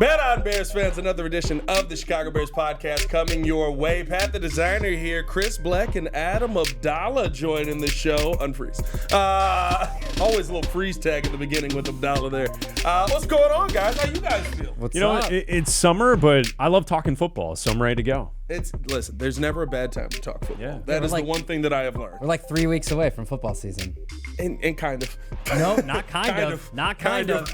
Bet on Bears fans, another edition of the Chicago Bears podcast coming your way. Pat the designer here, Chris Bleck and Adam Abdalla joining the show. Unfreeze. Always a little freeze tag at the beginning with Abdalla there. What's going on, guys? How you guys feel? What's up? It's summer, but I love talking football, so I'm ready to go. Listen, there's never a bad time to talk football. Yeah. That is the one thing that I have learned. We're like 3 weeks away from football season. And kind of. No, not kind of. Not kind of.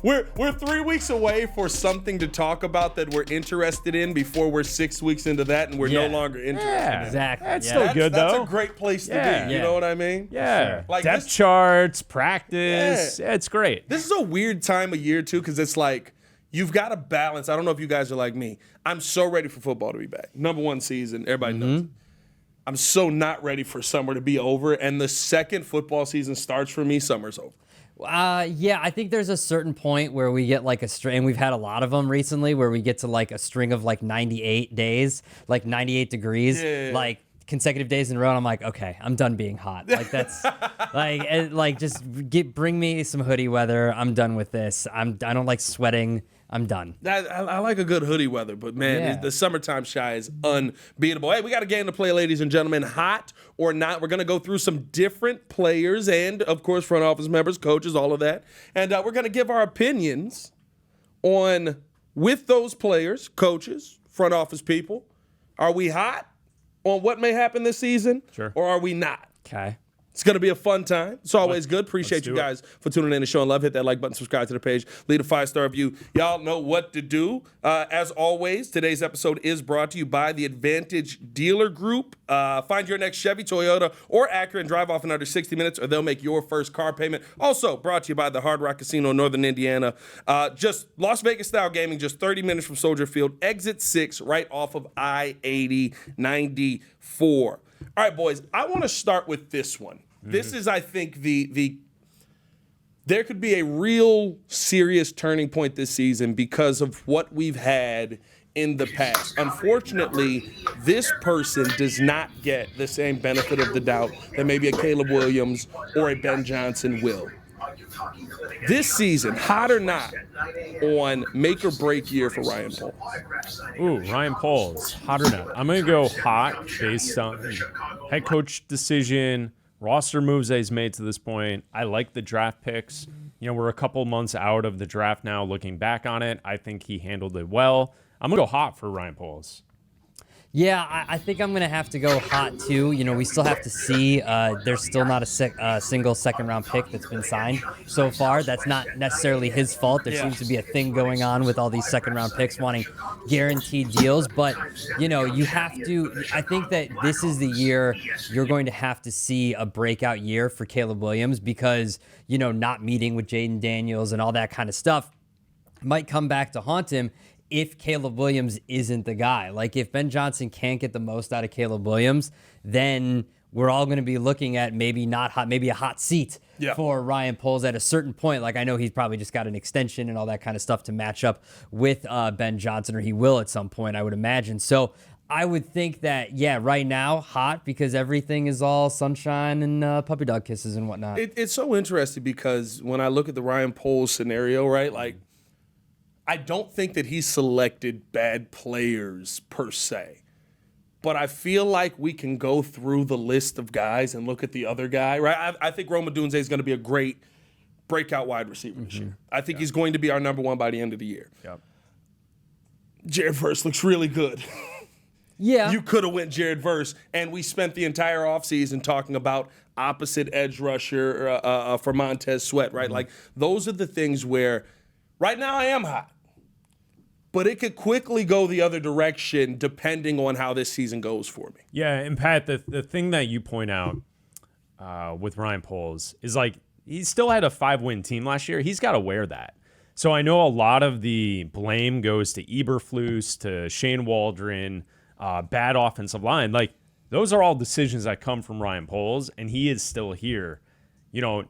We're 3 weeks away for something to talk about that we're interested in before we're 6 weeks into that and we're no longer interested. Yeah, Exactly. That's Yeah. still good, though. That's a great place to Yeah. be. You Yeah. know what I mean? Yeah. Sure. Like Depth this- charts, practice. Yeah, it's great. This is a weird time of year, too, because it's like you've got to balance. I don't know if you guys are like me. I'm so ready for football to be back. Number one season. Everybody knows it. I'm so not ready for summer to be over. And the second football season starts for me, summer's over. Yeah, I think there's a certain point where we get like a string, and we've had a lot of them recently, where we get to like a string of like 98 days, like 98 degrees, like consecutive days in a row. And I'm like, okay, I'm done being hot. Like that's just bring me some hoodie weather. I'm done with this. I don't like sweating. I'm done. I like a good hoodie weather, but man, Yeah. the summertime shy is unbeatable. Hey, we got a game to play, ladies and gentlemen. Hot or not, we're going to go through some different players and, of course, front office members, coaches, all of that. And we're going to give our opinions on, with those players, coaches, front office people, are we hot on what may happen this season? Sure. Or are we not? Okay. It's going to be a fun time. It's always good. Appreciate let's you do it. guys for tuning in and showing love. Hit that like button, subscribe to the page, leave a 5-star review. Y'all know what to do. As always, today's episode is brought to you by the Advantage Dealer Group. Find your next Chevy, Toyota, or Acura and drive off in under 60 minutes, or they'll make your first car payment. Also brought to you by the Hard Rock Casino, Northern Indiana. Just Las Vegas style gaming, just 30 minutes from Soldier Field, exit 6, right off of I-80 94. All right, boys, I want to start with this one. This is, I think, there could be a real serious turning point this season because of what we've had in the past. Unfortunately, this person does not get the same benefit of the doubt that maybe a Caleb Williams or a Ben Johnson will. This season, hot or not, on make or break year for Ryan Poles. Ooh, Ryan Poles, hot or not? I'm going to go hot based on head coach decision, roster moves that he's made to this point. I like the draft picks. You know, we're a couple months out of the draft now. Looking back on it, I think he handled it well. I'm going to go hot for Ryan Poles. Yeah, I think I'm going to have to go hot, too. You know, we still have to see. There's still not a single second-round pick that's been signed so far. That's not necessarily his fault. There seems to be a thing going on with all these second-round picks wanting guaranteed deals. But, you know, you have to – I think that this is the year you're going to have to see a breakout year for Caleb Williams because, you know, not meeting with Jaden Daniels and all that kind of stuff might come back to haunt him if Caleb Williams isn't the guy. Like, if Ben Johnson can't get the most out of Caleb Williams, then we're all going to be looking at maybe not hot, maybe a hot seat for Ryan Poles at a certain point. Like, I know he's probably just got an extension and all that kind of stuff to match up with Ben Johnson, or he will at some point, I would imagine. So I would think that, right now, hot because everything is all sunshine and puppy dog kisses and whatnot. It's so interesting because when I look at the Ryan Poles scenario, right, like, I don't think that he selected bad players per se, but I feel like we can go through the list of guys and look at the other guy, right? I think Rome Odunze is going to be a great breakout wide receiver this year. I think he's going to be our number one by the end of the year. Yep. Jared Verse looks really good. Yeah. You could have went Jared Verse, and we spent the entire offseason talking about opposite edge rusher for Montez Sweat, right? Like, those are the things where right now I am hot. But it could quickly go the other direction depending on how this season goes for me. Yeah, and Pat, the thing that you point out with Ryan Poles is like he still had a 5-win team last year. He's got to wear that. So I know a lot of the blame goes to Eberflus, to Shane Waldron, bad offensive line. Like, those are all decisions that come from Ryan Poles, and he is still here. You know,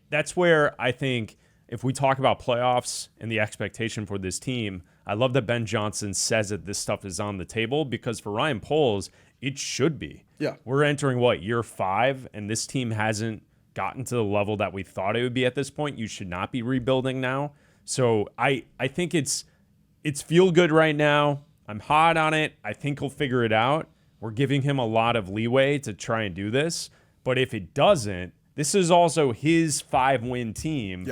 that's where I think if we talk about playoffs and the expectation for this team, I love that Ben Johnson says that this stuff is on the table because for Ryan Poles, it should be. Yeah. We're entering, year 5, and this team hasn't gotten to the level that we thought it would be at this point. You should not be rebuilding now. So I think it's it's feel good right now. I'm hot on it. I think he'll figure it out. We're giving him a lot of leeway to try and do this. But if it doesn't, this is also his 5-win team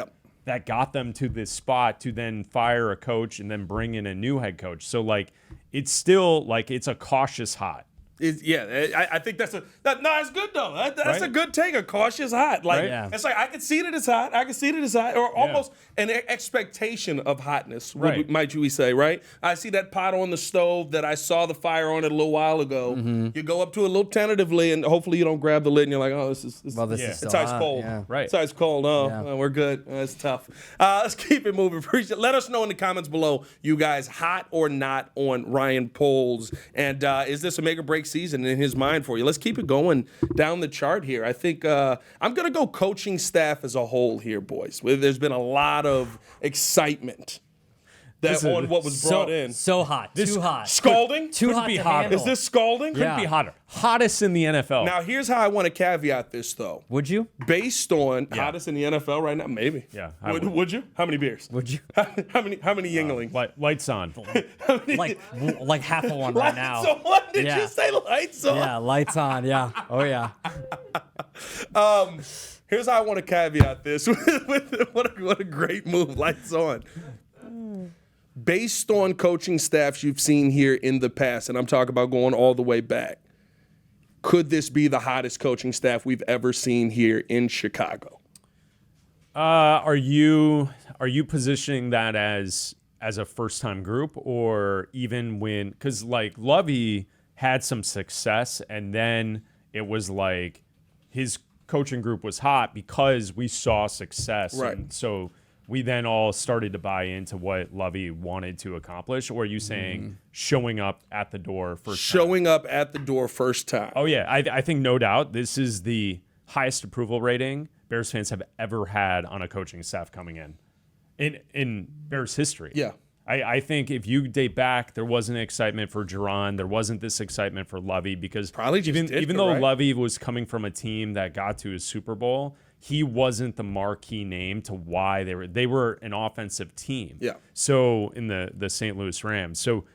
that got them to this spot to then fire a coach and then bring in a new head coach. So, like, it's still, like, it's a cautious hot. I think that's it's good though. That's right? a good take. A cautious hot, like it's like I can see that it's hot. I can see that it's hot, or almost an expectation of hotness. Right. Might we say? Right. I see that pot on the stove that I saw the fire on it a little while ago. You go up to it a little tentatively, and hopefully you don't grab the lid, and you're like, oh, this is still it's ice hot. cold. Yeah. Right. It's ice cold. Oh, we're good. It's tough. Let's keep it moving. Let us know in the comments below, you guys, hot or not on Ryan Poles, and is this a make or break season in his mind for you? Let's keep it going down the chart here. I think I'm going to go coaching staff as a whole here, boys. There's been a lot of excitement on what was brought in. So hot. Too hot. Scalding? Too hot be to hotter. handle. Is this scalding? Couldn't be hotter. Hottest in the NFL. Now, here's how I want to caveat this, though. Would you? Based on hottest in the NFL right now, maybe. Yeah, Would you? How many beers? Would you? How many Yingling? Lights on. like half of one right now. Lights on? Did you say lights on? Yeah, lights on. Yeah. Oh yeah. Here's how I want to caveat this. What a great move. Lights on. Based on coaching staffs you've seen here in the past, and I'm talking about going all the way back, could this be the hottest coaching staff we've ever seen here in Chicago? Are you positioning that as a first-time group, or even when, because like Lovey had some success and then it was like his coaching group was hot because we saw success, right? And so we then all started to buy into what Lovey wanted to accomplish. Or are you saying showing up at the door first time? Showing up at the door first time. Oh, yeah. I think no doubt this is the highest approval rating Bears fans have ever had on a coaching staff coming in Bears history. Yeah. I think if you date back, there wasn't excitement for Jerron. There wasn't this excitement for Lovey because even though Lovey was coming from a team that got to a Super Bowl, he wasn't the marquee name to why they were an offensive team. Yeah. So in the St. Louis Rams. So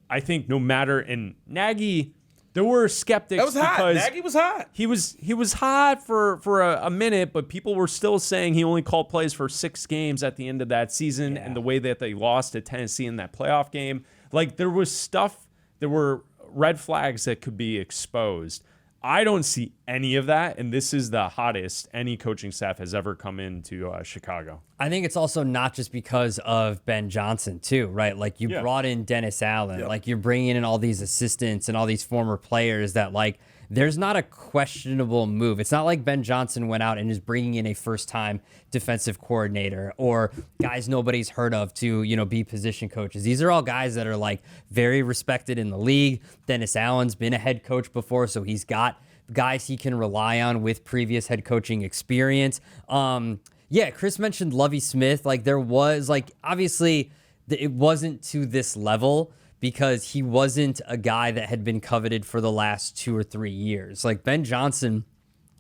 I think no matter, and Nagy, there were skeptics. That was hot. Nagy was hot. He was hot for a minute, but people were still saying he only called plays for 6 games at the end of that season, and the way that they lost to Tennessee in that playoff game. Like, there were red flags that could be exposed. I don't see any of that, and this is the hottest any coaching staff has ever come into Chicago. I think it's also not just because of Ben Johnson, too, right? Like, you brought in Dennis Allen. Like, you're bringing in all these assistants and all these former players that, like, there's not a questionable move. It's not like Ben Johnson went out and is bringing in a first-time defensive coordinator or guys nobody's heard of to, be position coaches. These are all guys that are, like, very respected in the league. Dennis Allen's been a head coach before, so he's got guys he can rely on with previous head coaching experience. Chris mentioned Lovie Smith. Like, there was, like, obviously it wasn't to this level because he wasn't a guy that had been coveted for the last 2 or 3 years. Like, Ben Johnson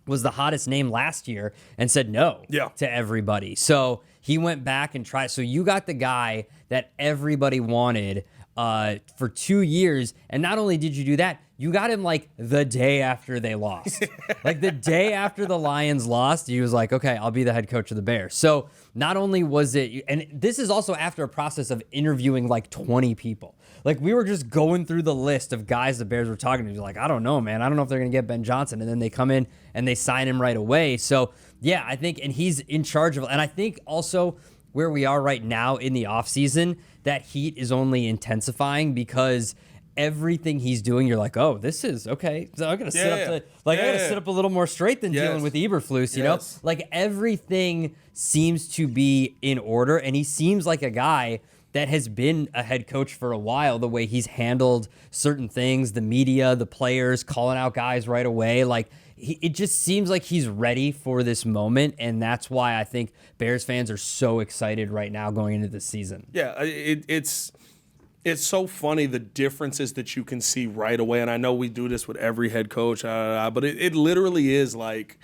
was the hottest name last year and said no to everybody. So he went back and tried. So you got the guy that everybody wanted for 2 years. And not only did you do that, you got him like the day after they lost. Like the day after the Lions lost, he was like, okay, I'll be the head coach of the Bears. So not only was it, and this is also after a process of interviewing like 20 people. Like, we were just going through the list of guys the Bears were talking to. Like, I don't know, man. I don't know if they're going to get Ben Johnson. And then they come in and they sign him right away. So, yeah, I think, and he's in charge of, and I think also where we are right now in the offseason, that heat is only intensifying because everything he's doing, you're like, oh, this is okay. So I'm gonna sit up I gotta sit up a little more straight than dealing with Eberflus, you know? Like, everything seems to be in order, and he seems like a guy that has been a head coach for a while, the way he's handled certain things, the media, the players, calling out guys right away. Like, it just seems like he's ready for this moment, and that's why I think Bears fans are so excited right now going into the season. Yeah, it's so funny, the differences that you can see right away, and I know we do this with every head coach, but it literally is like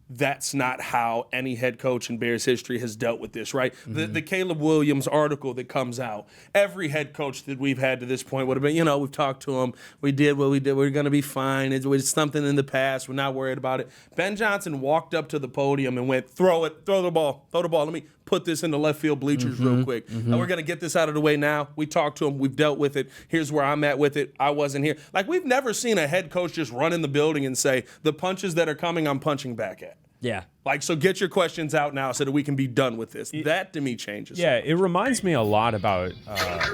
that's not how any head coach in Bears history has dealt with this, right? The Caleb Williams article that comes out, every head coach that we've had to this point would have been, we've talked to him, we did what we did, we're going to be fine, it was something in the past, we're not worried about it. Ben Johnson walked up to the podium and went, throw the ball, let me put this in the left field bleachers real quick. And we're going to get this out of the way now. We talked to him, we've dealt with it, here's where I'm at with it, I wasn't here. Like, we've never seen a head coach just run in the building and say, the punches that are coming, I'm punching back at. Yeah. Like, so get your questions out now so that we can be done with this. That, to me, changes. Yeah, it reminds me a lot about,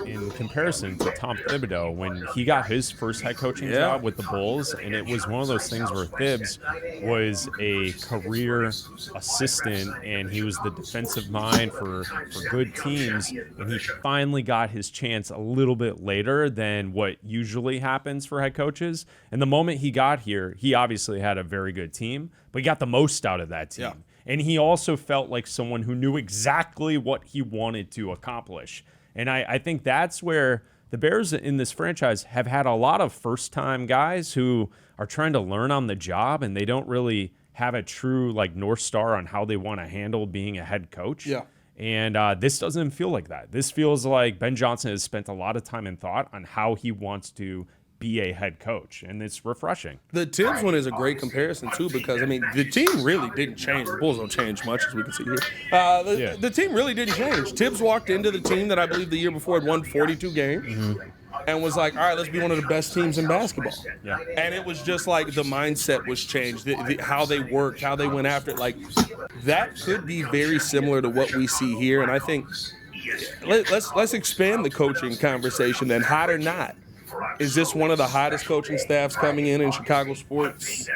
in comparison to Tom Thibodeau, when he got his first head coaching job with the Bulls, and it was one of those things where Thibs was a career assistant, and he was the defensive mind for good teams, and he finally got his chance a little bit later than what usually happens for head coaches. And the moment he got here, he obviously had a very good team, but he got the most out of that team. Yeah. And he also felt like someone who knew exactly what he wanted to accomplish. And I think that's where the Bears in this franchise have had a lot of first-time guys who are trying to learn on the job, and they don't really have a true like North Star on how they want to handle being a head coach. Yeah. And this doesn't feel like that. This feels like Ben Johnson has spent a lot of time and thought on how he wants to be a head coach, and it's refreshing. The Tibbs one is a great comparison too, because the team really didn't change. The Bulls don't change much, as we can see here. The team really didn't change. Tibbs walked into the team that I believe the year before had won 42 games. And was like, all right, let's be one of the best teams in basketball. Yeah. And it was just like the mindset was changed, how they worked, how they went after it. Like, that could be very similar to what we see here. And I think let's expand the coaching conversation then, hot or not. Is this one of the hottest coaching staffs coming in Chicago sports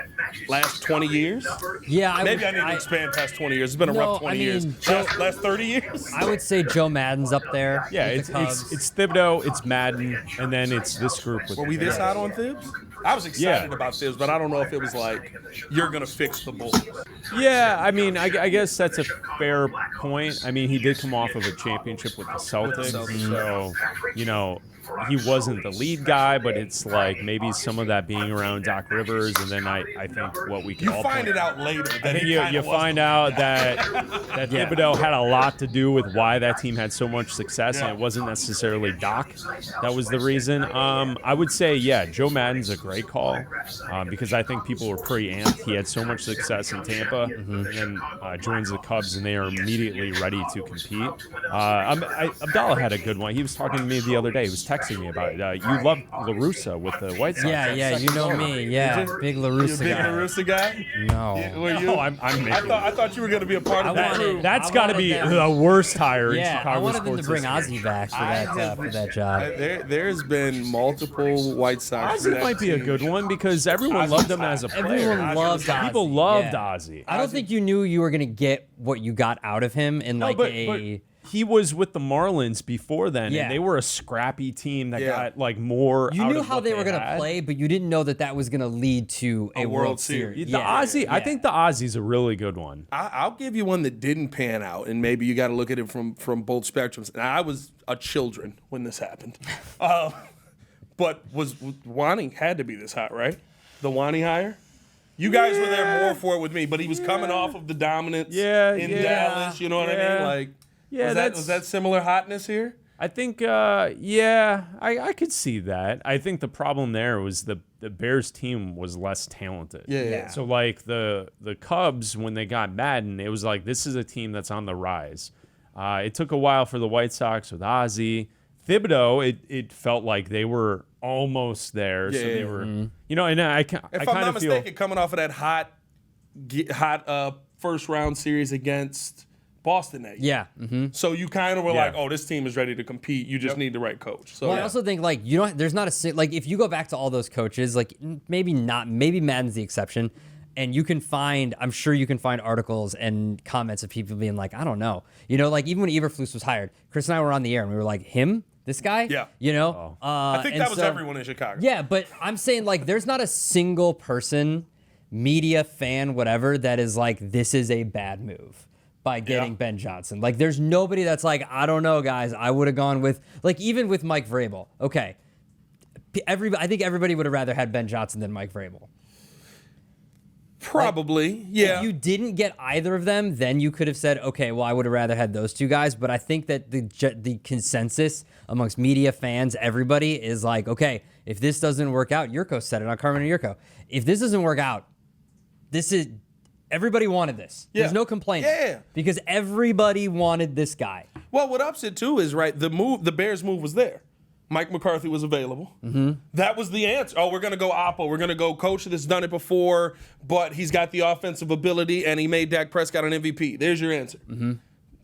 last 20 years? Yeah, I need to expand past 20 years. It's been a rough 20 years. Last 30 years? I would say Joe Madden's up there. Yeah, it's Thibodeau, it's Madden, and then it's this group. Were we this hot on Thibs? I was excited about Thibs, but I don't know if it was like, you're going to fix the Bulls. Yeah, I mean, I guess that's a fair point. I mean, he did come off of a championship with the Celtics, so, he wasn't the lead guy, but it's like maybe some of that being around Doc Rivers, and then I think what we can all find it out later. I think you find out that Thibodeau had a lot to do with why that team had so much success, and it wasn't necessarily Doc that was the reason. I would say, Joe Madden's a great call because I think people were pretty amped. He had so much success in Tampa, and then joins the Cubs, and they are immediately ready to compete. Abdalla had a good one. He was talking to me the other day. He was texting me about it. You love La Russa with the White Sox. Yeah, you know me. Yeah, big La Russa guy. Big La Russa guy? No. Were you? I'm making I thought you were going to be a part of that. That's got to be the worst hire in Chicago I wanted sports them to bring Ozzie back for that job. There's been multiple White Sox. Ozzie might be a good one because everyone loved him as a player. Everyone loved Ozzie. People loved Ozzie. I don't think you knew you were going to get what you got out of him in but he was with the Marlins before then, and they were a scrappy team that got like more. You knew how they were going to play, but you didn't know that was going to lead to a World Series. I think the Ozzie's a really good one. I'll give you one that didn't pan out, and maybe you got to look at it from both spectrums. And I was a children when this happened, but Wani had to be this hot, right? The Wani hire. You guys were there more for it with me, but he was coming off of the dominance in Dallas. You know what I mean? Like. Yeah, was that similar hotness here? I think, I could see that. I think the problem there was the Bears team was less talented. Yeah. So, like, the Cubs, when they got Madden, it was like, this is a team that's on the rise. It took a while for the White Sox with Ozzie. Thibodeau, it felt like they were almost there. So they were, and I kind of feel... If I'm not mistaken, coming off of that hot first-round series against... Boston that year. Yeah. Mm-hmm. So you kind of were like, oh, this team is ready to compete. You just need the right coach. So I also think there's not if you go back to all those coaches, maybe Madden's the exception, and I'm sure you can find articles and comments of people being like, I don't know. Even when Eberflus was hired, Chris and I were on the air and we were like, him? This guy? Yeah. I think that was everyone in Chicago. Yeah, but I'm saying there's not a single person, media, fan, whatever, that is like, this is a bad move by getting Ben Johnson. There's nobody that's like, I don't know, guys. I would have gone with, even with Mike Vrabel. Okay. I think everybody would have rather had Ben Johnson than Mike Vrabel. Probably, yeah. If you didn't get either of them, then you could have said, okay, well, I would have rather had those two guys. But I think that the consensus amongst media, fans, everybody is like, okay, if this doesn't work out, Yurko said it on Carmen and Yurko. If this doesn't work out, everybody wanted this. Yeah. There's no complaining. Yeah. Because everybody wanted this guy. Well, what ups it too is, right, the Bears move was there. Mike McCarthy was available. Mm-hmm. That was the answer. Oh, we're going to go Oppo. We're going to go coach that's done it before, but he's got the offensive ability, and he made Dak Prescott an MVP. There's your answer. Mm-hmm.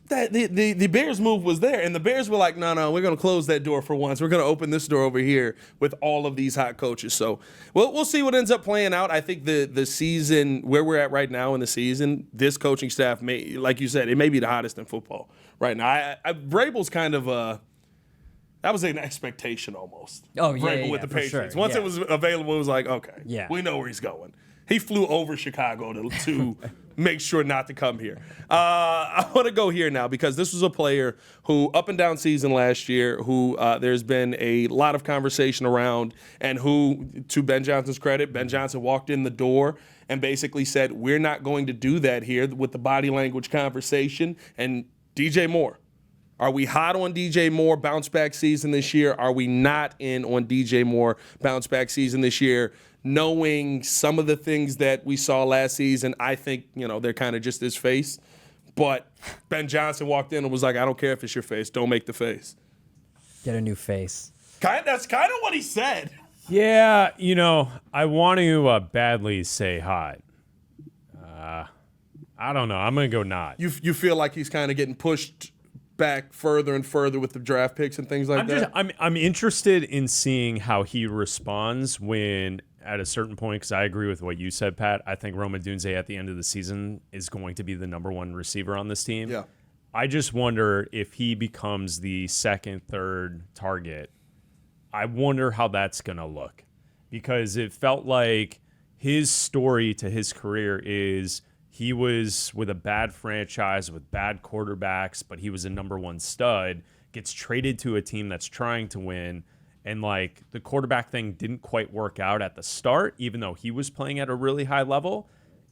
The Bears move was there, and the Bears were like, no, we're going to close that door for once. We're going to open this door over here with all of these hot coaches. So we'll see what ends up playing out. I think the season, where we're at right now in the season, this coaching staff may, like you said, it may be the hottest in football right now. Vrabel's kind of that was an expectation almost. Oh, yeah, Vrabel with the Patriots. Sure. Once it was available, it was like, okay, we know where he's going. He flew over Chicago to make sure not to come here. I want to go here now because this was a player who, up and down season last year, who there's been a lot of conversation around, and who, to Ben Johnson's credit, Ben Johnson walked in the door and basically said, we're not going to do that here with the body language conversation. And DJ Moore. Are we hot on DJ Moore bounce back season this year? Are we not in on DJ Moore bounce back season this year? Knowing some of the things that we saw last season, I think, they're kind of just his face. But Ben Johnson walked in and was like, I don't care if it's your face. Don't make the face. Get a new face. That's kind of what he said. Yeah, I want to badly say hot. I don't know. I'm going to go not. You feel like he's kind of getting pushed back further and further with the draft picks and things like that? I'm interested in seeing how he responds when at a certain point, because I agree with what you said, Pat. I think Rome Odunze at the end of the season is going to be the number one receiver on this team. Yeah. I just wonder if he becomes the second, third target. I wonder how that's going to look, because it felt like his story to his career is he was with a bad franchise with bad quarterbacks, but he was a number one stud, gets traded to a team that's trying to win, and the quarterback thing didn't quite work out at the start, even though he was playing at a really high level.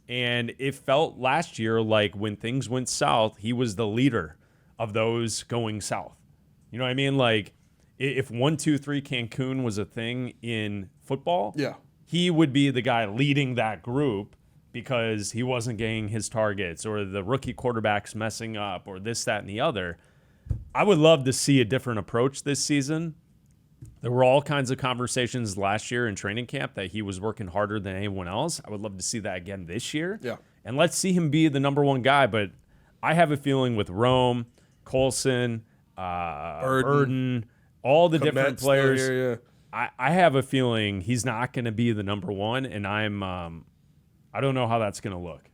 And it felt last year like when things went south, he was the leader of those going south. You know what I mean? If 1, 2, 3 Cancun was a thing in football, he would be the guy leading that group, because he wasn't getting his targets, or the rookie quarterback's messing up, or this, that, and the other. I would love to see a different approach this season. There were all kinds of conversations last year in training camp that he was working harder than anyone else. I would love to see that again this year. Yeah. And let's see him be the number one guy. But I have a feeling with Rome, Colson, Burden, all the different players, here, I have a feeling he's not going to be the number one, and I don't know how that's going to look.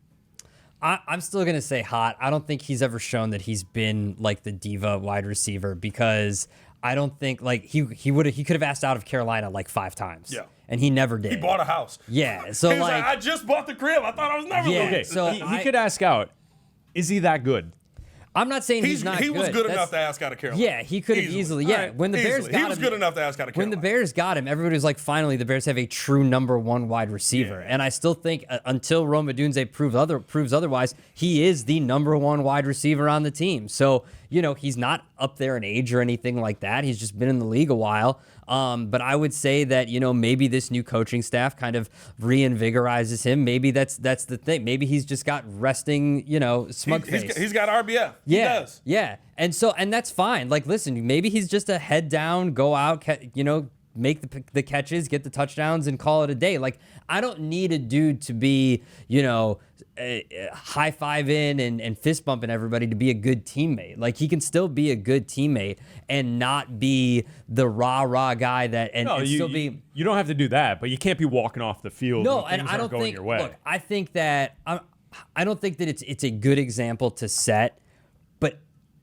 I'm still going to say hot. I don't think he's ever shown that he's been the diva wide receiver, because I don't think he could have asked out of Carolina 5 times. Yeah. And he never did. He bought a house. Yeah. So he was like, I just bought the crib. I thought I was never yeah, leaving. So he could ask out. Is he that good? I'm not saying he's not good. He was good enough to ask out of Carolina. Yeah, he could have easily. Yeah, right. When the Bears got him, he was good enough to ask out of Carolina. When the Bears got him, everybody was like, finally, the Bears have a true number one wide receiver. Yeah. And I still think until Rome Odunze proves otherwise, he is the number one wide receiver on the team. So, he's not up there in age or anything like that. He's just been in the league a while. But I would say that, maybe this new coaching staff kind of reinvigorizes him. Maybe that's the thing. Maybe he's just got resting, smug face. He's got RBF. Yeah, he does. Yeah. And that's fine. Listen, maybe he's just a head down, go out, make the catches, get the touchdowns, and call it a day. I don't need a dude to be, high-fiving and fist bumping everybody to be a good teammate. He can still be a good teammate and not be the rah-rah guy that still be. You don't have to do that, but you can't be walking off the field. No, when and I don't going think. Your way. Look, I think that I don't think that it's a good example to set, but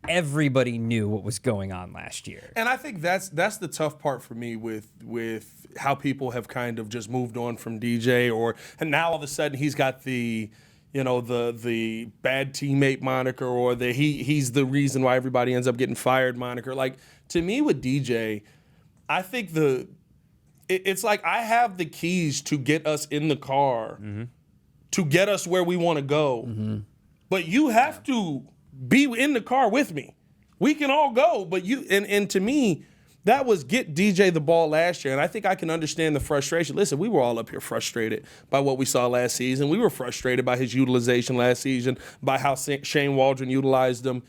everybody knew what was going on last year. And I think that's the tough part for me with how people have kind of just moved on from DJ, and now all of a sudden he's got the the bad teammate moniker, or he's the reason why everybody ends up getting fired moniker. To me with DJ, I think it's like I have the keys to get us in the car to get us where we want to go. Mm-hmm. But you have to be in the car with me. We can all go, but you and to me, that was get DJ the ball last year, and I think I can understand the frustration. Listen, we were all up here frustrated by what we saw last season. We were frustrated by his utilization last season, by how Shane Waldron utilized him.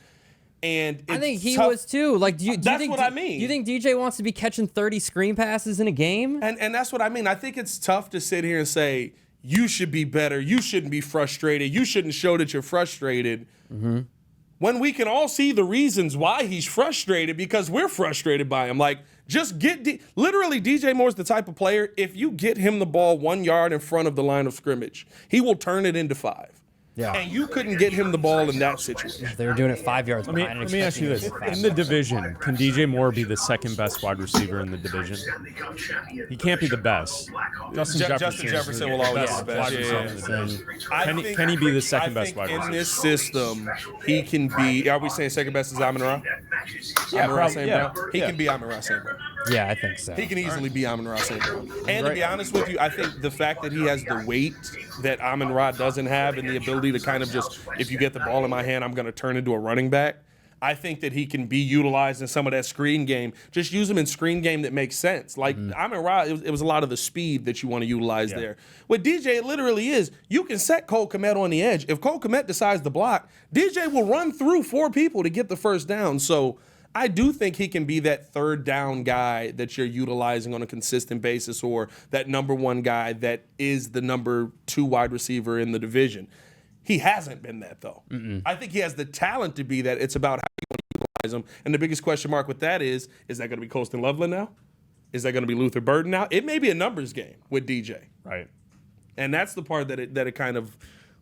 And I think he was too. Like, do you think what I mean. Do you think DJ wants to be catching 30 screen passes in a game? And that's what I mean. I think it's tough to sit here and say, you should be better. You shouldn't be frustrated. You shouldn't show that you're frustrated. Mm-hmm. When we can all see the reasons why he's frustrated because we're frustrated by him. Like, just literally, DJ Moore's the type of player, if you get him the ball 1 yard in front of the line of scrimmage, he will turn it into 5. Yeah. And you couldn't get him the ball in that situation. They were doing it 5 yards behind. Let me ask you this. In the division, can DJ Moore be the second best wide receiver in the division? He can't be the best. Justin Jefferson will always be the best. Can he be the second best wide receiver? In this system, he can be, are we saying second best is Amon-Ra? He can be Amon-Ra St. Brown. Yeah, I think so. He can easily be Amon-Ra St. Brown. And to be honest with you, I think the fact that he has the weight that Amon-Ra doesn't have and the ability to kind of just, if you get the ball in my hand, I'm going to turn into a running back. I think that he can be utilized in some of that screen game. Just use him in screen game that makes sense. Like Amon-Ra, it was a lot of the speed that you want to utilize there. With DJ, it literally is, you can set Cole Kmet on the edge. If Cole Kmet decides to block, DJ will run through 4 people to get the first down. So I do think he can be that third down guy that you're utilizing on a consistent basis, or that number 1 guy that is the number 2 wide receiver in the division. He hasn't been that, though. I think he has the talent to be that. It's about how you want to utilize him. And the biggest question mark with that is that going to be Colston Loveland now? Is that going to be Luther Burden now? It may be a numbers game with DJ. Right. And that's the part that it kind of,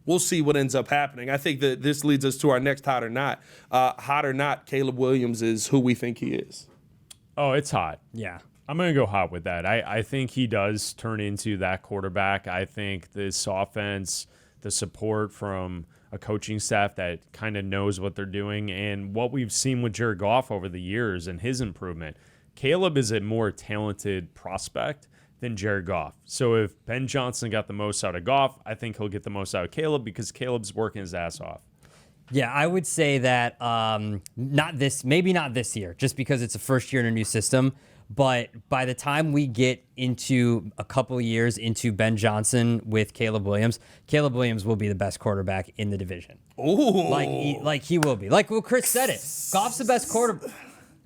we'll see what ends up happening. I think that this leads us to our next hot or not. Hot or not, Caleb Williams is who we think he is. Oh, it's hot. Yeah. I'm going to go hot with that. I think he does turn into that quarterback. I think this offense, the support from a coaching staff that kind of knows what they're doing, and what we've seen with Jared Goff over the years and his improvement, Caleb is a more talented prospect than Jared Goff. So if Ben Johnson got the most out of Goff, I think he'll get the most out of Caleb because Caleb's working his ass off. Yeah, I would say that maybe not this year, just because it's a first year in a new system. But by the time we get into a couple of years into Ben Johnson with Caleb Williams will be the best quarterback in the division. Ooh. Like he will be. Like, well, Chris said it. Goff's the best quarterback.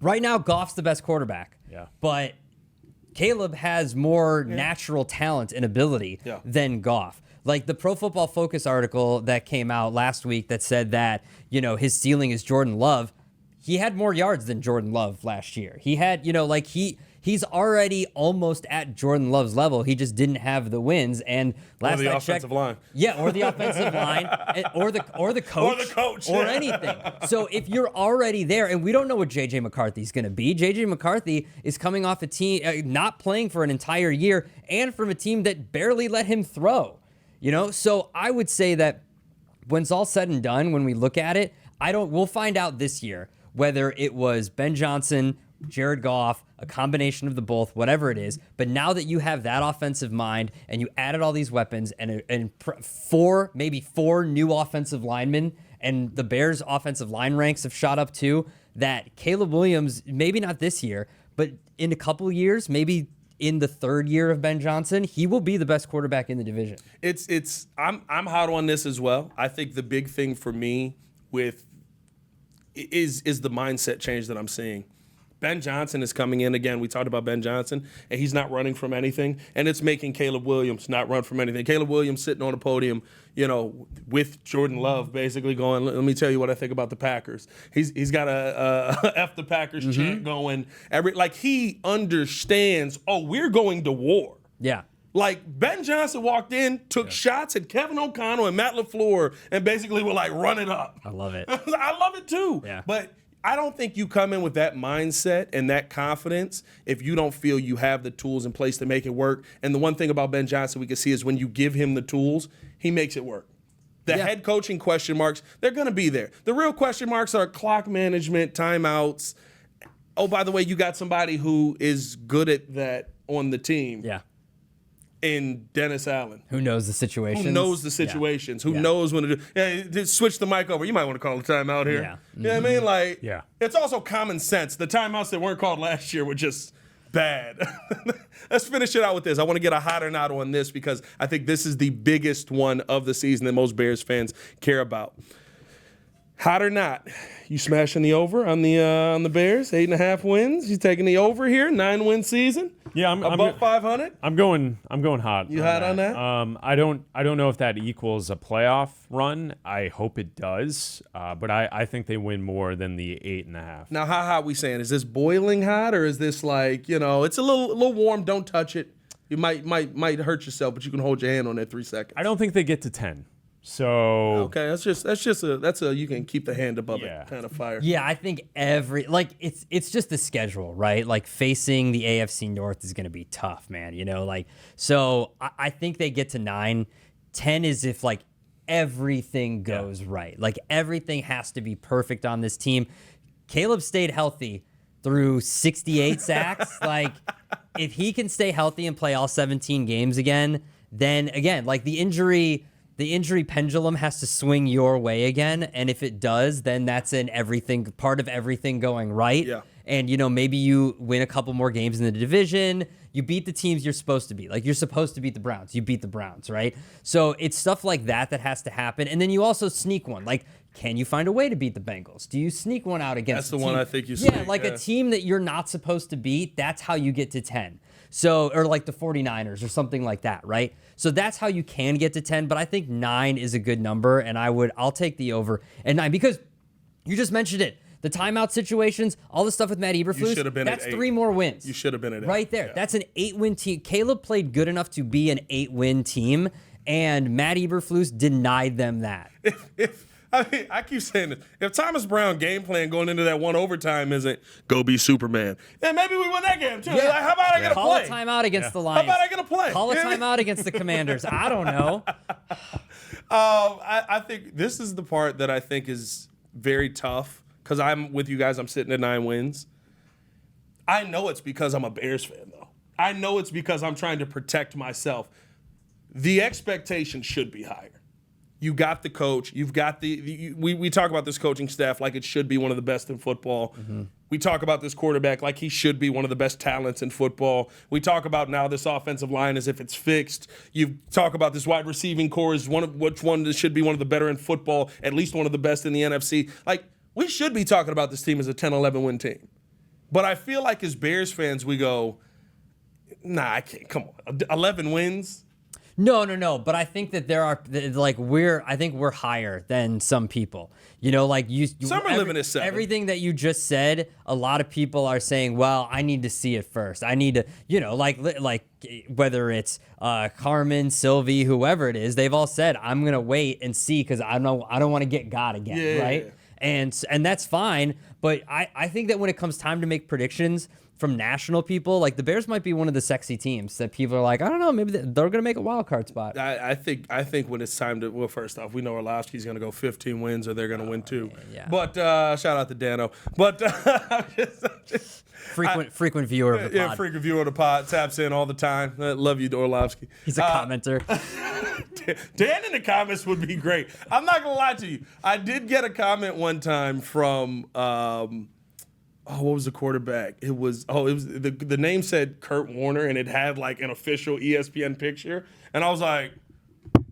Right now, Goff's the best quarterback. Yeah. But Caleb has more natural talent and ability than Goff. Like the Pro Football Focus article that came out last week that said that, his ceiling is Jordan Love. He had more yards than Jordan Love last year. He had, he's already almost at Jordan Love's level. He just didn't have the wins. And last the I offensive checked, line. Yeah, or the offensive line, or the coach, or anything. So if you're already there, and we don't know what JJ McCarthy's going to be. JJ McCarthy is coming off a team not playing for an entire year, and from a team that barely let him throw. So I would say that when it's all said and done, when we look at it, we'll find out this year whether it was Ben Johnson, Jared Goff, a combination of the both, whatever it is. But now that you have that offensive mind and you added all these weapons and maybe four new offensive linemen, and the Bears' offensive line ranks have shot up too, that Caleb Williams, maybe not this year, but in a couple years, maybe in the third year of Ben Johnson, he will be the best quarterback in the division. I'm hot on this as well. I think the big thing for me is the mindset change that I'm seeing. Ben Johnson is coming in again. We talked about Ben Johnson, and he's not running from anything, and it's making Caleb Williams not run from anything. Caleb Williams sitting on the podium, with Jordan Love, basically going, "Let me tell you what I think about the Packers." He's got a F the Packers chant going. He understands. Oh, we're going to war. Yeah. Like, Ben Johnson walked in, took shots at Kevin O'Connell and Matt LaFleur, and basically were like, run it up. I love it. I love it too. Yeah. But I don't think you come in with that mindset and that confidence if you don't feel you have the tools in place to make it work. And the one thing about Ben Johnson we can see is when you give him the tools, he makes it work. The head coaching question marks, they're going to be there. The real question marks are clock management, timeouts. Oh, by the way, you got somebody who is good at that on the team. Yeah. in Dennis Allen. Who knows the situations? Who knows the situations? Who knows when to do? Yeah, just switch the mic over. You might want to call a timeout here. Yeah. You know what I mean? Like, Yeah. It's also common sense. The timeouts that weren't called last year were just bad. Let's finish it out with this. I want to get a hot or not on this because I think this is the biggest one of the season that most Bears fans care about. Hot or not, you smashing the over on the Bears? 8.5 wins. You taking the over here? 9-win season. Yeah, I'm above 500. I'm going hot. You hot on that? I don't know if that equals a playoff run. I hope it does. But I think they win more than the 8.5. Now, how hot we saying? Is this boiling hot or is this like, it's a little warm? Don't touch it. You might hurt yourself, but you can hold your hand on it 3 seconds. I don't think they get to 10. So okay, that's a you can keep the hand above it kind of fire. Yeah, I think it's just the schedule, right? Like facing the AFC North is going to be tough, man. So I think they get to 9. 10 is if like everything goes right, like everything has to be perfect on this team. Caleb stayed healthy through 68 sacks. Like if he can stay healthy and play all 17 games again, then again, like the injury pendulum has to swing your way again, and if it does, then that's part of everything going right. Yeah. And maybe you win a couple more games in the division. You beat the teams you're supposed to beat. Like you're supposed to beat the Browns. You beat the Browns, right? So it's stuff like that has to happen. And then you also sneak one. Like, can you find a way to beat the Bengals? Do you sneak one out against That's the one team? I think you sneak. Yeah, like a team that you're not supposed to beat. That's how you get to 10. So, or like the 49ers or something like that, right? So that's how you can get to 10, but I think 9 is a good number, and I'll take the over at 9 because you just mentioned it. The timeout situations, all the stuff with Matt Eberflus, that's 3 more wins. You should have been at 8. Right there. Yeah. That's an 8-win team. Caleb played good enough to be an 8-win team, and Matt Eberflus denied them that. I keep saying this. If Thomas Brown game plan going into that one overtime isn't go be Superman, then maybe we win that game too. Yeah. Like, how about I get a Call play? a timeout against the Lions. How about I get a play? Call a timeout against the Commanders. I don't know. I think this is the part that I think is very tough because I'm with you guys. I'm sitting at 9 wins. I know it's because I'm a Bears fan, though. I know it's because I'm trying to protect myself. The expectation should be higher. You got the coach. You've got we talk about this coaching staff like it should be one of the best in football. Mm-hmm. We talk about this quarterback like he should be one of the best talents in football. We talk about now this offensive line as if it's fixed. You talk about this wide receiving core as which one should be one of the better in football, at least one of the best in the NFC. Like, we should be talking about this team as a 10, 11-win team. But I feel like as Bears fans, we go, nah, I can't. Come on. 11 wins? No. But I think that there are I think we're higher than some people. Like some are living at 7. Everything that you just said, a lot of people are saying, "Well, I need to see it first. I need to, like whether it's Carmen, Sylvie, whoever it is, they've all said, I'm gonna wait and see because I don't want to get got again, right? Yeah. And that's fine. But I think that when it comes time to make predictions from national people, like the Bears might be one of the sexy teams that people are like, I don't know, maybe they're going to make a wild card spot. I think when it's time to, well, first off, we know Orlovsky's going to go 15 wins or they're going to win 2. Yeah. But shout out to Dano. But frequent viewer of the pod. Yeah, frequent viewer of the pod. Taps in all the time. Love you, Orlovsky. He's a commenter. Dan in the comments would be great. I'm not going to lie to you. I did get a comment one time from what was the quarterback? It was the name said Kurt Warner and it had like an official ESPN picture. And I was like,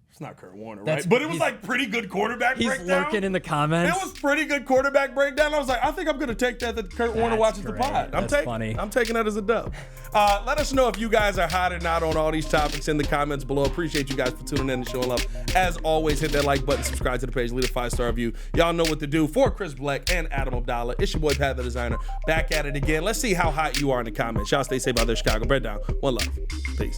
it's not Kurt Warner, right? But it was like pretty good quarterback breakdown. He's lurking in the comments. It was pretty good quarterback breakdown. I was like, I think I'm going to take that Kurt Warner watches great. the pod. That's funny. I'm taking that as a dub. Let us know if you guys are hot or not on all these topics in the comments below. Appreciate you guys for tuning in and showing love. As always, hit that like button, subscribe to the page, leave a 5-star review. Y'all know what to do. For Chris Bleck and Adam Abdalla, it's your boy Pat the Designer. Back at it again. Let's see how hot you are in the comments. Y'all stay safe out there, Chicago. Bread down. One love. Peace.